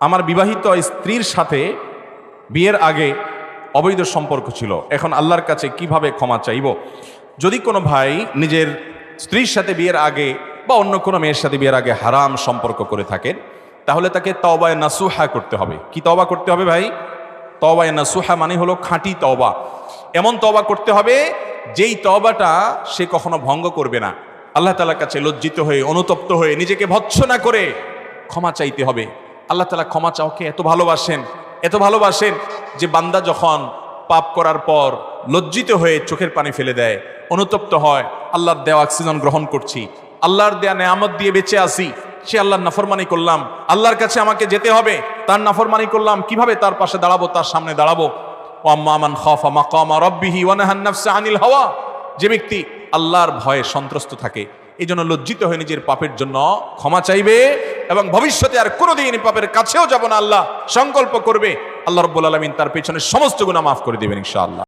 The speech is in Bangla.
আমার বিবাহিত স্ত্রীর সাথে বিয়ের আগে অবৈধ সম্পর্ক ছিল, এখন আল্লাহর কাছে কিভাবে ক্ষমা চাইব? যদি কোনো ভাই নিজের স্ত্রীর সাথে বিয়ের আগে বা অন্য কোনো মেয়ের সাথে বিয়ের আগে হারাম সম্পর্ক করে থাকেন, তাহলে তাকে তওবায়ে নাসুহা করতে হবে। কি তওবা করতে হবে ভাই? তওবায়ে নাসুহা মানে হলো খাঁটি তওবা। এমন তওবা করতে হবে যেই তওবাটা সে কখনো ভঙ্গ করবে না। আল্লাহ তাআলার কাছে লজ্জিত হয়ে, অনুতপ্ত হয়ে, নিজেকে ভৎসনা করে ক্ষমা চাইতে হবে। আল্লাহ তাআলা ক্ষমা চাওকে এত ভালোবাসেন যে বান্দা যখন পাপ করার পর লজ্জিত হয়ে চোখের পানি ফেলে দেয়, অনুতপ্ত হয়, আল্লাহর দেওয়া অক্সিজেন গ্রহণ করছি, আল্লাহর দেয়া নেয়ামত দিয়ে বেঁচে আসি, সে আল্লাহর নাফরমানি করলাম, আল্লাহর কাছে আমাকে যেতে হবে, তার নাফরমানি করলাম, কিভাবে তার পাশে দাঁড়াবো, তার সামনে দাঁড়াবো? ওয়া আম্মা মান খাফা মাকামা রাব্বিহি ওয়া নাহান নাফসা আনিল হাওয়া, যে ব্যক্তি আল্লাহর ভয়ে সন্ত্রস্ত থাকে, এই জন্য লজ্জিত হয়ে নিজের পাপের জন্য ক্ষমা চাইবে এবং ভবিষ্যতে আর কোনোদিন পাপের কাছেও যাব না আল্লাহ সংকল্প করবে। আল্লাহ রাব্বুল আলামিন তার পেছনের সমস্ত গুনাহ মাফ করে দিবেন ইনশাআল্লাহ।